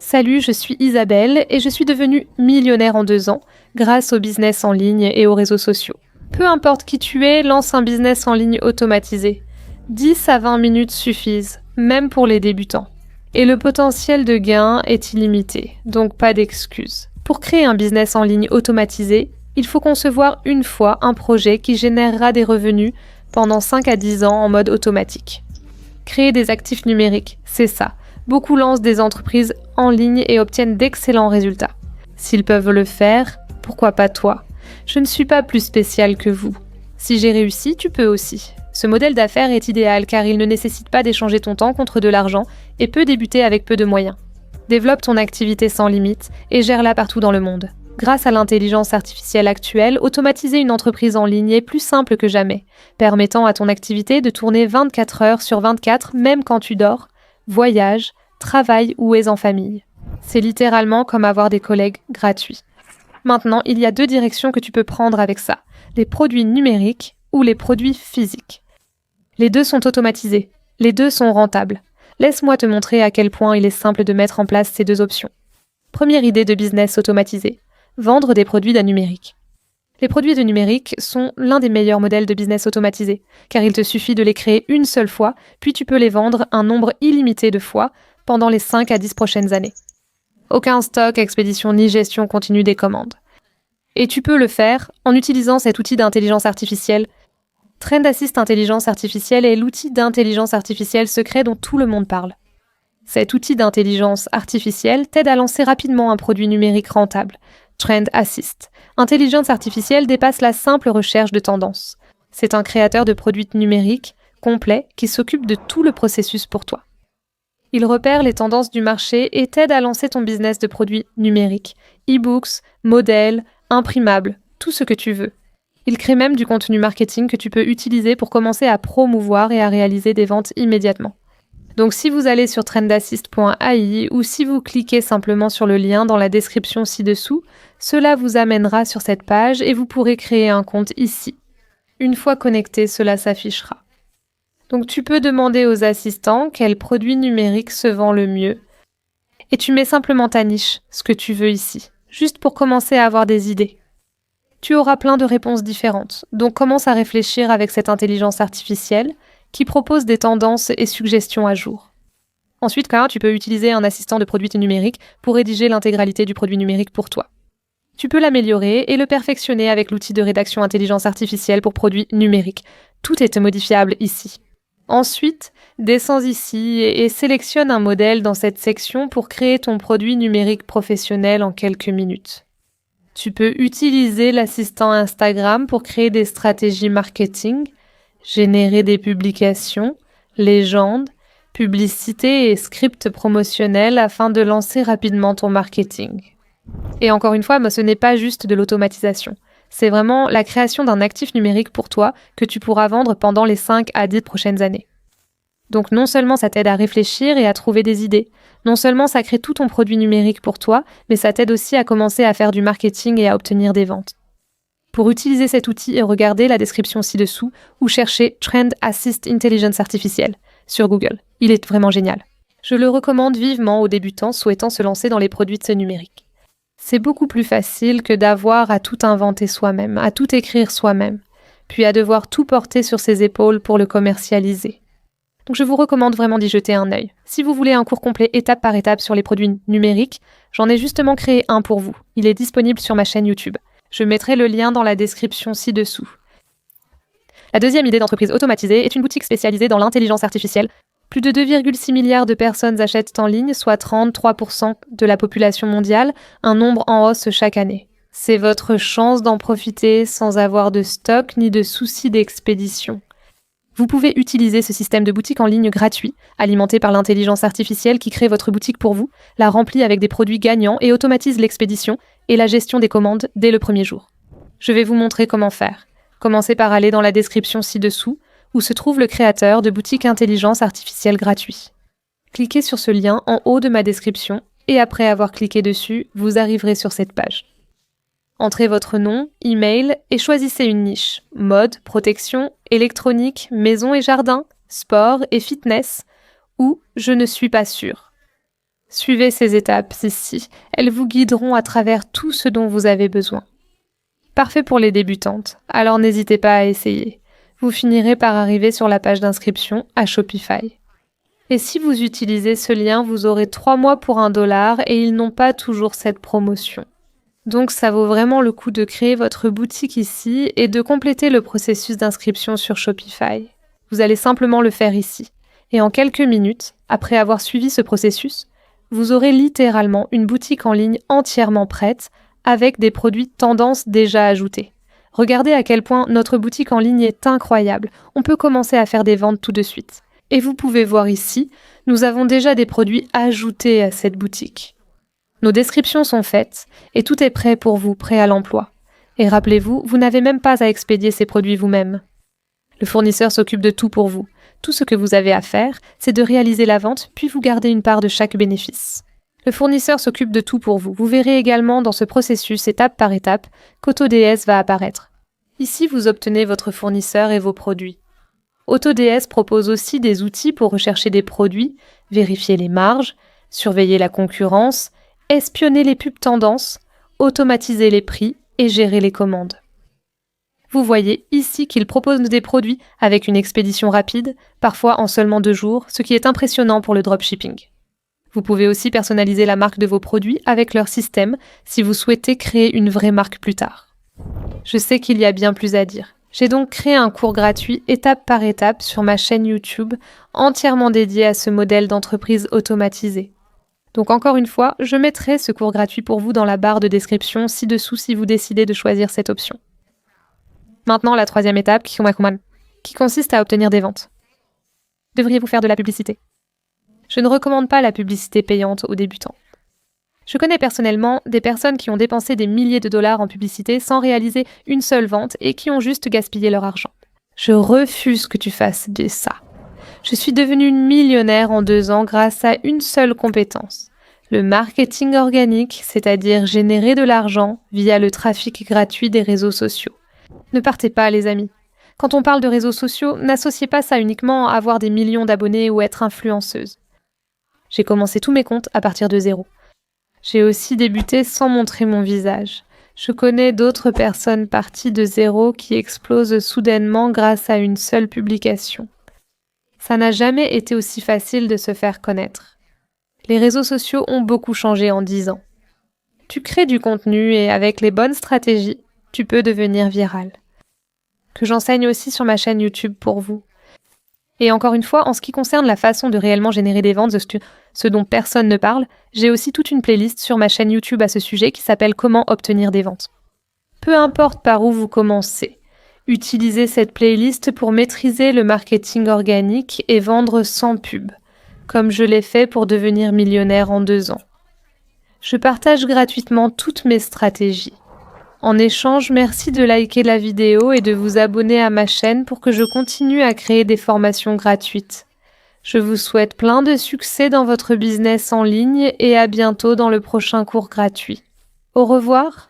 Salut, je suis Isabelle et je suis devenue millionnaire en 2 ans grâce au business en ligne et aux réseaux sociaux. Peu importe qui tu es, lance un business en ligne automatisé. 10 à 20 minutes suffisent, même pour les débutants. Et le potentiel de gain est illimité, donc pas d'excuses. Pour créer un business en ligne automatisé, il faut concevoir une fois un projet qui générera des revenus pendant 5 à 10 ans en mode automatique. Créer des actifs numériques, c'est ça. Beaucoup lancent des entreprises en ligne et obtiennent d'excellents résultats. S'ils peuvent le faire, pourquoi pas toi ? Je ne suis pas plus spéciale que vous. Si j'ai réussi, tu peux aussi. Ce modèle d'affaires est idéal car il ne nécessite pas d'échanger ton temps contre de l'argent et peut débuter avec peu de moyens. Développe ton activité sans limite et gère-la partout dans le monde. Grâce à l'intelligence artificielle actuelle, automatiser une entreprise en ligne est plus simple que jamais, permettant à ton activité de tourner 24 heures sur 24 même quand tu dors, voyages, travailles ou es en famille. C'est littéralement comme avoir des collègues gratuits. Maintenant, il y a 2 directions que tu peux prendre avec ça, les produits numériques ou les produits physiques. Les 2 sont automatisés, les 2 sont rentables. Laisse-moi te montrer à quel point il est simple de mettre en place ces 2 options. Première idée de business automatisé, vendre des produits de numérique. Les produits de numérique sont l'un des meilleurs modèles de business automatisé, car il te suffit de les créer une seule fois, puis tu peux les vendre un nombre illimité de fois pendant les 5 à 10 prochaines années. Aucun stock, expédition ni gestion continue des commandes. Et tu peux le faire en utilisant cet outil d'intelligence artificielle. Trend Assist Intelligence Artificielle est l'outil d'intelligence artificielle secret dont tout le monde parle. Cet outil d'intelligence artificielle t'aide à lancer rapidement un produit numérique rentable. Trend Assist. Intelligence artificielle dépasse la simple recherche de tendance. C'est un créateur de produits numériques complet qui s'occupe de tout le processus pour toi. Il repère les tendances du marché et t'aide à lancer ton business de produits numériques, e-books, modèles, imprimables, tout ce que tu veux. Il crée même du contenu marketing que tu peux utiliser pour commencer à promouvoir et à réaliser des ventes immédiatement. Donc si vous allez sur trendassist.ai ou si vous cliquez simplement sur le lien dans la description ci-dessous, cela vous amènera sur cette page et vous pourrez créer un compte ici. Une fois connecté, cela s'affichera. Donc tu peux demander aux assistants quel produit numérique se vend le mieux. Et tu mets simplement ta niche, ce que tu veux ici, juste pour commencer à avoir des idées. Tu auras plein de réponses différentes, donc commence à réfléchir avec cette intelligence artificielle qui propose des tendances et suggestions à jour. Ensuite, tu peux utiliser un assistant de produit numérique pour rédiger l'intégralité du produit numérique pour toi. Tu peux l'améliorer et le perfectionner avec l'outil de rédaction intelligence artificielle pour produits numériques. Tout est modifiable ici. Ensuite, descends ici et sélectionne un modèle dans cette section pour créer ton produit numérique professionnel en quelques minutes. Tu peux utiliser l'assistant Instagram pour créer des stratégies marketing, générer des publications, légendes, publicités et scripts promotionnels afin de lancer rapidement ton marketing. Et encore une fois, ce n'est pas juste de l'automatisation. C'est vraiment la création d'un actif numérique pour toi que tu pourras vendre pendant les 5 à 10 prochaines années. Donc non seulement ça t'aide à réfléchir et à trouver des idées, non seulement ça crée tout ton produit numérique pour toi, mais ça t'aide aussi à commencer à faire du marketing et à obtenir des ventes. Pour utiliser cet outil, regardez la description ci-dessous ou cherchez Trend Assist Intelligence Artificielle sur Google. Il est vraiment génial. Je le recommande vivement aux débutants souhaitant se lancer dans les produits de ce numérique. C'est beaucoup plus facile que d'avoir à tout inventer soi-même, à tout écrire soi-même, puis à devoir tout porter sur ses épaules pour le commercialiser. Donc je vous recommande vraiment d'y jeter un œil. Si vous voulez un cours complet étape par étape sur les produits numériques, j'en ai justement créé un pour vous. Il est disponible sur ma chaîne YouTube. Je mettrai le lien dans la description ci-dessous. La deuxième idée d'entreprise automatisée est une boutique spécialisée dans l'intelligence artificielle. Plus de 2,6 milliards de personnes achètent en ligne, soit 33% de la population mondiale, un nombre en hausse chaque année. C'est votre chance d'en profiter sans avoir de stock ni de soucis d'expédition. Vous pouvez utiliser ce système de boutique en ligne gratuit, alimenté par l'intelligence artificielle qui crée votre boutique pour vous, la remplit avec des produits gagnants et automatise l'expédition et la gestion des commandes dès le premier jour. Je vais vous montrer comment faire. Commencez par aller dans la description ci-dessous, où se trouve le créateur de boutique intelligence artificielle gratuit. Cliquez sur ce lien en haut de ma description et après avoir cliqué dessus, vous arriverez sur cette page. Entrez votre nom, email et choisissez une niche. Mode, protection, électronique, maison et jardin, sport et fitness ou je ne suis pas sûre. Suivez ces étapes ici, elles vous guideront à travers tout ce dont vous avez besoin. Parfait pour les débutantes, alors n'hésitez pas à essayer. Vous finirez par arriver sur la page d'inscription à Shopify. Et si vous utilisez ce lien, vous aurez 3 mois pour $1 et ils n'ont pas toujours cette promotion. Donc ça vaut vraiment le coup de créer votre boutique ici et de compléter le processus d'inscription sur Shopify. Vous allez simplement le faire ici. Et en quelques minutes, après avoir suivi ce processus, vous aurez littéralement une boutique en ligne entièrement prête avec des produits tendances déjà ajoutés. Regardez à quel point notre boutique en ligne est incroyable. On peut commencer à faire des ventes tout de suite. Et vous pouvez voir ici, nous avons déjà des produits ajoutés à cette boutique. Nos descriptions sont faites et tout est prêt pour vous, prêt à l'emploi. Et rappelez-vous, vous n'avez même pas à expédier ces produits vous-même. Le fournisseur s'occupe de tout pour vous. Tout ce que vous avez à faire, c'est de réaliser la vente, puis vous gardez une part de chaque bénéfice. Le fournisseur s'occupe de tout pour vous. Vous verrez également dans ce processus, étape par étape, qu'AutoDS va apparaître. Ici, vous obtenez votre fournisseur et vos produits. AutoDS propose aussi des outils pour rechercher des produits, vérifier les marges, surveiller la concurrence, espionner les pubs tendances, automatiser les prix et gérer les commandes. Vous voyez ici qu'il propose des produits avec une expédition rapide, parfois en seulement 2 jours, ce qui est impressionnant pour le dropshipping. Vous pouvez aussi personnaliser la marque de vos produits avec leur système si vous souhaitez créer une vraie marque plus tard. Je sais qu'il y a bien plus à dire. J'ai donc créé un cours gratuit étape par étape sur ma chaîne YouTube entièrement dédié à ce modèle d'entreprise automatisée. Donc encore une fois, je mettrai ce cours gratuit pour vous dans la barre de description ci-dessous si vous décidez de choisir cette option. Maintenant, la 3e étape, qui consiste à obtenir des ventes. Devriez-vous faire de la publicité? Je ne recommande pas la publicité payante aux débutants. Je connais personnellement des personnes qui ont dépensé des milliers de dollars en publicité sans réaliser une seule vente et qui ont juste gaspillé leur argent. Je refuse que tu fasses de ça. Je suis devenue une millionnaire en 2 ans grâce à une seule compétence. Le marketing organique, c'est-à-dire générer de l'argent via le trafic gratuit des réseaux sociaux. Ne partez pas, les amis. Quand on parle de réseaux sociaux, n'associez pas ça uniquement à avoir des millions d'abonnés ou être influenceuse. J'ai commencé tous mes comptes à partir de 0. J'ai aussi débuté sans montrer mon visage. Je connais d'autres personnes parties de 0 qui explosent soudainement grâce à une seule publication. Ça n'a jamais été aussi facile de se faire connaître. Les réseaux sociaux ont beaucoup changé en 10 ans. Tu crées du contenu et avec les bonnes stratégies, tu peux devenir viral. Que j'enseigne aussi sur ma chaîne YouTube pour vous. Et encore une fois, en ce qui concerne la façon de réellement générer des ventes, ce dont personne ne parle, j'ai aussi toute une playlist sur ma chaîne YouTube à ce sujet qui s'appelle « Comment obtenir des ventes ». Peu importe par où vous commencez, utilisez cette playlist pour maîtriser le marketing organique et vendre sans pub, comme je l'ai fait pour devenir millionnaire en 2 ans. Je partage gratuitement toutes mes stratégies. En échange, merci de liker la vidéo et de vous abonner à ma chaîne pour que je continue à créer des formations gratuites. Je vous souhaite plein de succès dans votre business en ligne et à bientôt dans le prochain cours gratuit. Au revoir.